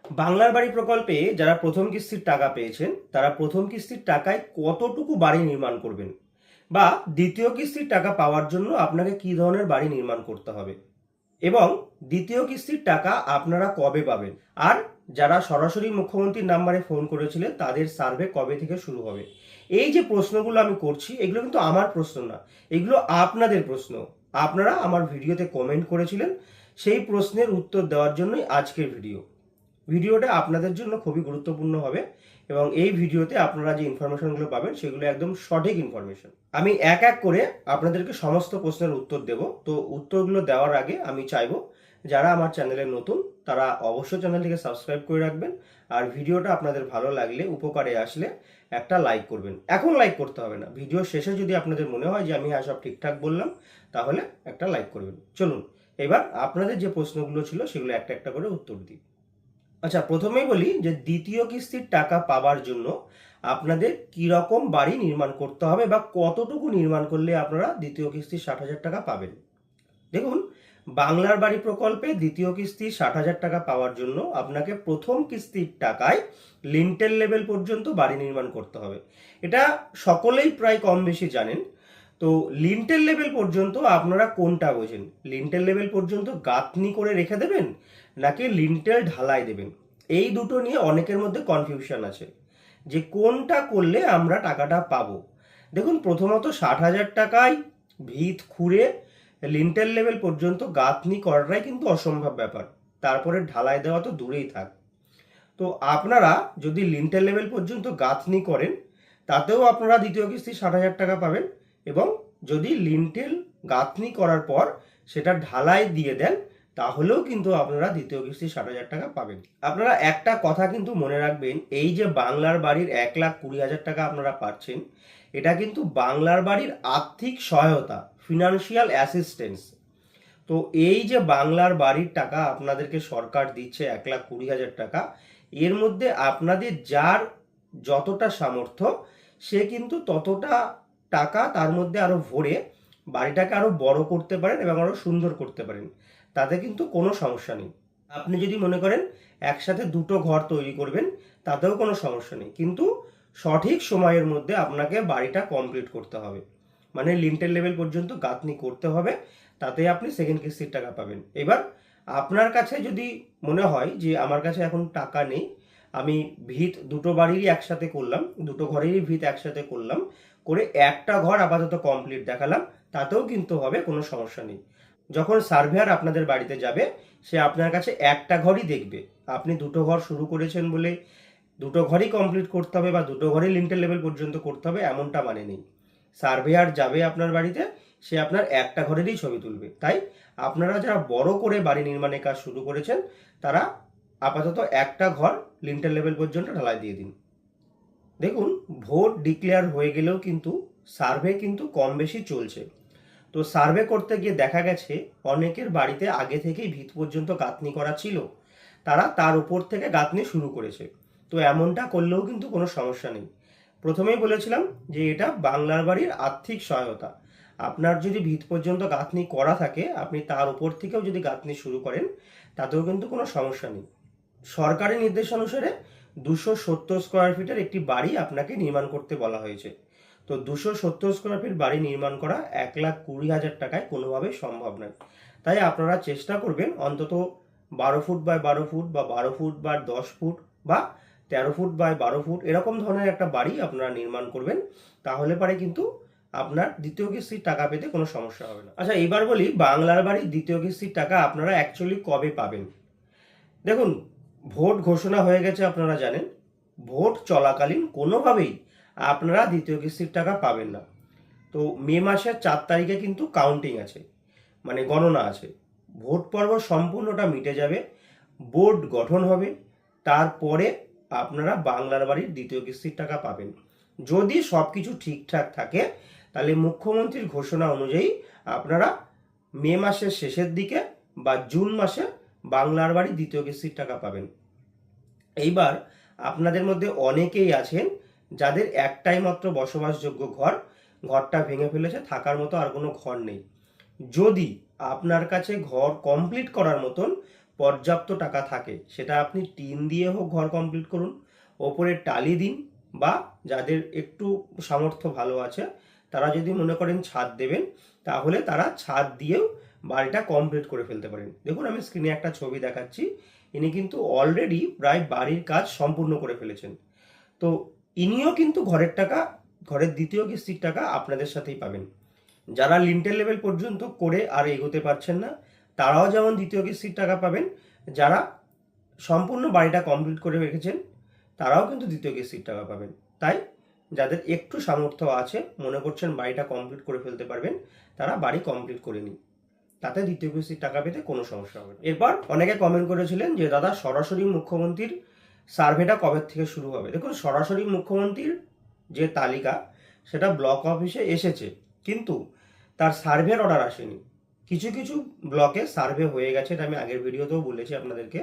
বাংলার বাড়ি প্রকল্পে যারা প্রথম কিস্তির টাকা পেয়েছেন তারা প্রথম কিস্তির টাকায় কতটুকু বাড়ি নির্মাণ করবেন, বা দ্বিতীয় কিস্তির টাকা পাওয়ার জন্য আপনাকে কি ধরনের বাড়ি নির্মাণ করতে হবে, এবং দ্বিতীয় কিস্তির টাকা আপনারা কবে পাবেন, আর যারা সরাসরি মুখ্যমন্ত্রীর নাম্বারে ফোন করেছিলেন তাদের সার্ভে কবে থেকে শুরু হবে। এই যে প্রশ্নগুলো আমি করছি এগুলো কিন্তু আমার প্রশ্ন না, এগুলো আপনাদের প্রশ্ন। আপনারা আমার ভিডিওতে কমেন্ট করেছিলেন, সেই প্রশ্নের উত্তর দেওয়ার জন্যই আজকের ভিডিওটা আপনাদের জন্য খুবই গুরুত্বপূর্ণ হবে, এবং এই ভিডিওতে আপনারা যে ইনফরমেশনগুলো পাবেন সেগুলো একদম সঠিক ইনফরমেশন। আমি এক এক করে আপনাদেরকে সমস্ত প্রশ্নের উত্তর দেব। তো উত্তরগুলো দেওয়ার আগে আমি চাইবো যারা আমার চ্যানেলে নতুন তারা অবশ্যই চ্যানেলটিকে সাবস্ক্রাইব করে রাখবেন, আর ভিডিওটা আপনাদের ভালো লাগলে, উপকারে আসলে একটা লাইক করবেন। এখন লাইক করতে হবে না, ভিডিও শেষে যদি আপনাদের মনে হয় যে আমি হ্যাঁ সব ঠিকঠাক বললাম তাহলে একটা লাইক করবেন। চলুন এবার আপনাদের যে প্রশ্নগুলো ছিল সেগুলো একটা একটা করে উত্তর দিই। আচ্ছা, প্রথমেই বলি যে দ্বিতীয় কিস্তির টাকা পাওয়ার জন্য আপনাদের কি রকম বাড়ি নির্মাণ করতে হবে, বা কতটুকু নির্মাণ করলে আপনারা দ্বিতীয় কিস্তির 60,000 টাকা পাবেন। দেখুন, বাংলার বাড়ি প্রকল্পে দ্বিতীয় কিস্তির 60,000 টাকা পাওয়ার জন্য আপনাকে প্রথম কিস্তির টাকায় লিন্টেল লেভেল পর্যন্ত বাড়ি নির্মাণ করতে হবে। এটা সকলেই প্রায় কম বেশি জানেন। তো লিন্টেল লেভেল পর্যন্ত আপনারা কোনটা বোঝেন? লিন্টেল লেভেল পর্যন্ত গাঁথনি করে রেখে দেবেন, নাকি লিন্টেল ঢালাই দেবেন? এই দুটো নিয়ে অনেকের মধ্যে কনফিউশন আছে যে কোনটা করলে আমরা টাকাটা পাবো। দেখুন, প্রথমত 60,000 টাকায় ভিত খুঁড়ে লিন্টেল লেভেল পর্যন্ত গাঁথনি করাটাই কিন্তু অসম্ভব ব্যাপার, তারপরে ঢালাই দেওয়া তো দূরেই থাক। তো আপনারা যদি লিন্টেল লেভেল পর্যন্ত গাঁথনি করেন তাতেও আপনারা দ্বিতীয় কিস্তি 60,000 টাকা পাবেন, এবং যদি লিন্টেল গাঁথনি করার পর সেটা ঢালাই দিয়ে দেন তাহলেও কিন্তু আপনারা দ্বিতীয় কিস্তি 60,000 টাকা পাবেন। আপনারা একটা কথা কিন্তু মনে রাখবেন, এই যে বাংলার বাড়ির 1,20,000 টাকা আপনারা পাচ্ছেন, এটা কিন্তু বাংলার বাড়ির আর্থিক সহায়তা, ফিনান্সিয়াল অ্যাসিস্ট্যান্স। তো এই যে বাংলার বাড়ির টাকা আপনাদেরকে সরকার দিচ্ছে 1,20,000 টাকা, এর মধ্যে আপনাদের যার যতটা সামর্থ্য সে কিন্তু ততটা টাকা তার মধ্যে আরো ভরে বাড়িটাকে আরো বড় করতে পারেন এবং আরো সুন্দর করতে পারেন, তাতে কিন্তু কোনো সমস্যা নেই। আপনি যদি মনে করেন একসাথে দুটো ঘর তৈরি করবেন তাতেও কোনো সমস্যা নেই, কিন্তু সঠিক সময়ের মধ্যে আপনাকে বাড়িটা কমপ্লিট করতে হবে, মানে লিন্টেল লেভেল পর্যন্ত গাঁথনি করতে হবে, তাতে আপনি সেকেন্ড কিস্তির টাকা পাবেন। এবার আপনার কাছে যদি মনে হয় যে আমার কাছে এখন টাকা নেই, আমি ভিত দুটো বাড়িরই একসাথে করলাম, দুটো ঘরেরই ভিত একসাথে করলাম, করে একটা ঘর আপাতত কমপ্লিট দেখালাম, তাতেও কিন্তু হবে, কোনো সমস্যা নেই। যখন সার্ভেয়ার আপনাদের বাড়িতে যাবে সে আপনার কাছে একটা ঘরই দেখবে। আপনি দুটো ঘর শুরু করেছেন বলে দুটো ঘরই কমপ্লিট করতে হবে বা দুটো ঘরই লিন্টেল লেভেল পর্যন্ত করতে হবে এমনটা মানে নেই। সার্ভেয়ার যাবে আপনার বাড়িতে, সে আপনার একটা ঘরেরই ছবি তুলবে। তাই আপনারা যারা বড় করে বাড়ি নির্মাণের কাজ শুরু করেছেন তারা আপাতত একটা ঘর লিন্টেল লেভেল পর্যন্ত ঢালাই দিয়ে দিন। দেখুন, ভোট ডিক্লেয়ার হয়ে গেলেও কিন্তু সার্ভে কিন্তু কম বেশি চলছে। তো সার্ভে করতে গিয়ে দেখা গেছে অনেকের বাড়িতে আগে থেকেই ভিত পর্যন্ত গাঁথনি করা ছিল, তারা তার উপর থেকে গাঁথনি শুরু করেছে। তো এমনটা করলেও কিন্তু কোনো সমস্যা নেই। প্রথমেই বলেছিলাম যে এটা বাংলার বাড়ির আর্থিক সহায়তা। আপনার যদি ভিত পর্যন্ত গাঁথনি করা থাকে, আপনি তার উপর থেকেও যদি গাঁথনি শুরু করেন তাতেও কিন্তু কোনো সমস্যা নেই। সরকারি নির্দেশ অনুসারে 270 স্কোয়ার ফিটের একটি বাড়ি আপনাকে নির্মাণ করতে বলা হয়েছে। তো 270 স্কোয়ার ফিট বাড়ি নির্মাণ করা 1,20,000 টাকায় কোনোভাবেই সম্ভব নয়। তাই আপনারা চেষ্টা করবেন অন্তত 12 ফুট বাই 12 ফুট, বা 12 ফুট বাই 10 ফুট, বা 13 ফুট বাই 12 ফুট এরকম ধরনের একটা বাড়ি আপনারা নির্মাণ করবেন, তাহলে পারে কিন্তু আপনার দ্বিতীয় কিস্তির টাকা পেতে কোনো সমস্যা হবে না। আচ্ছা, এবার বলি বাংলার বাড়ির দ্বিতীয় কিস্তির টাকা আপনারা অ্যাকচুয়ালি কবে পাবেন। দেখুন, ভোট ঘোষণা হয়ে গেছে, আপনারা জানেন। ভোট চলাকালীন কোনোভাবেই আপনারা দ্বিতীয় কিস্তির টাকা পাবেন না। তো মে মাসের 4 তারিখে কিন্তু কাউন্টিং আছে, মানে গণনা আছে। ভোট পর্ব সম্পূর্ণটা মিটে যাবে, বোর্ড গঠন হবে, তারপরে আপনারা বাংলার বাড়ির দ্বিতীয় কিস্তির টাকা পাবেন। যদি সব কিছু ঠিকঠাক থাকে তাহলে মুখ্যমন্ত্রীর ঘোষণা অনুযায়ী আপনারা মে মাসের শেষের দিকে বা জুন মাসে বাংলার বাড়ির দ্বিতীয় কিস্তির টাকা পাবেন। এইবার আপনাদের মধ্যে অনেকেই আছেন যাদের একটাই মাত্র বসবাসযোগ্য ঘর, ঘরটা ভেঙে ফেলেছে, থাকার মতো আর কোনো ঘর নেই। যদি আপনার কাছে ঘর কমপ্লিট করার মতন পর্যাপ্ত টাকা থাকে সেটা আপনি টিন দিয়ে হোক ঘর কমপ্লিট করুন, ওপরে টালি দিন, বা যাদের একটু সামর্থ্য ভালো আছে তারা যদি মনে করেন ছাদ দেবেন তাহলে তারা ছাদ দিয়েও বাড়িটা কমপ্লিট করে ফেলতে পারেন। দেখুন আমি স্ক্রিনে একটা ছবি দেখাচ্ছি, ইনি কিন্তু অলরেডি প্রায় বাড়ির কাজ সম্পূর্ণ করে ফেলেছেন। তো ইনিও কিন্তু ঘরের দ্বিতীয় কিস্তির টাকা আপনাদের সাথেই পাবেন। যারা লিন্টেল লেভেল পর্যন্ত করে আর এগোতে পারছেন না তারাও যেমন দ্বিতীয় কিস্তির টাকা পাবেন, যারা সম্পূর্ণ বাড়িটা কমপ্লিট করে রেখেছেন তারাও কিন্তু দ্বিতীয় কিস্তির টাকা পাবেন। তাই যাদের একটু সামর্থ্য আছে, মনে করছেন বাড়িটা কমপ্লিট করে ফেলতে পারবেন, তারা বাড়ি কমপ্লিট করে নিন, তাতে দ্বিতীয় কিস্তির টাকা পেতে কোনো সমস্যা হবে না। এরপর অনেকে কমেন্ট করেছিলেন যে দাদা সরাসরি মুখ্যমন্ত্রীর সার্ভেটা কবে থেকে শুরু হবে। দেখুন সরাসরি মুখ্যমন্ত্রীর যে তালিকা সেটা ব্লক অফিসে এসেছে, কিন্তু তার সার্ভের অর্ডার আসেনি। কিছু কিছু ব্লকে সার্ভে হয়ে গেছে, এটা আমি আগের ভিডিওতেও বলেছি আপনাদেরকে।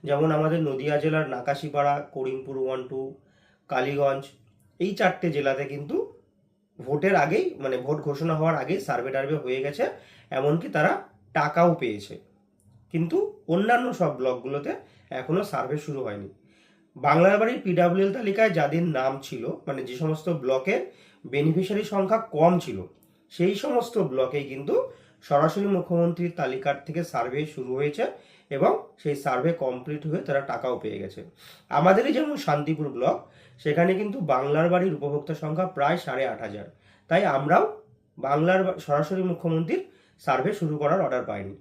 যেমন আমাদের নদিয়া জেলার নাকাশিপাড়া, করিমপুর 1-2, কালীগঞ্জ, এই 4টে জেলাতে কিন্তু ভোটের আগেই মানে ভোট ঘোষণা হওয়ার আগেই সার্ভে টার্ভে হয়ে গেছে, এমনকি তারা টাকাও পেয়েছে। কিন্তু অন্যান্য সব ব্লকগুলোতে এখনো সার্ভে শুরু হয়নি। বাংলার বাড়ির পিডাব্লিউএল তালিকায় যাদের নাম ছিল, মানে যে সমস্ত ব্লকে বেনিফিশিয়ারি সংখ্যা কম ছিল, সেই সমস্ত ব্লকেই কিন্তু সরাসরি মুখ্যমন্ত্রীর তালিকার থেকে সার্ভে শুরু হয়েছে এবং সেই সার্ভে কমপ্লিট হয়ে তারা টাকাও পেয়ে গেছে। আমাদেরই যেমন শান্তিপুর ব্লক, সেখানে কিন্তু বাংলার বাড়ির উপভোক্তা সংখ্যা প্রায় 8,500। তাই আমরাও সরাসরি মুখ্যমন্ত্রীর সার্ভে শুরু করার অর্ডার পাইনি।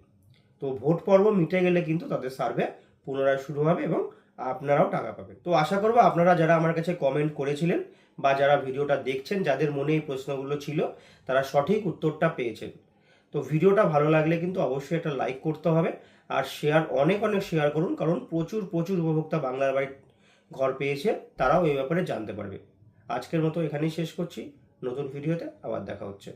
তো ভোট পর্ব মিটে গেলে কিন্তু তাদের সার্ভে পুনরায় শুরু হবে এবং আপনারাও টাকা পাবেন। তো আশা করবো আপনারা যারা আমার কাছে কমেন্ট করেছিলেন বা যারা ভিডিওটা দেখছেন, যাদের মনে এই প্রশ্নগুলো ছিল, তারা সঠিক উত্তরটা পেয়েছেন। তো ভিডিওটা ভালো লাগলে কিন্তু অবশ্যই একটা লাইক করতে হবে, আর অনেক শেয়ার করুন, কারণ প্রচুর উপভোক্তা বাংলার বাড়ির ঘর পেয়েছে, তারাও এই ব্যাপারে জানতে পারবে। আজকের মতো এখানেই শেষ করছি, নতুন ভিডিওতে আবার দেখা হচ্ছে।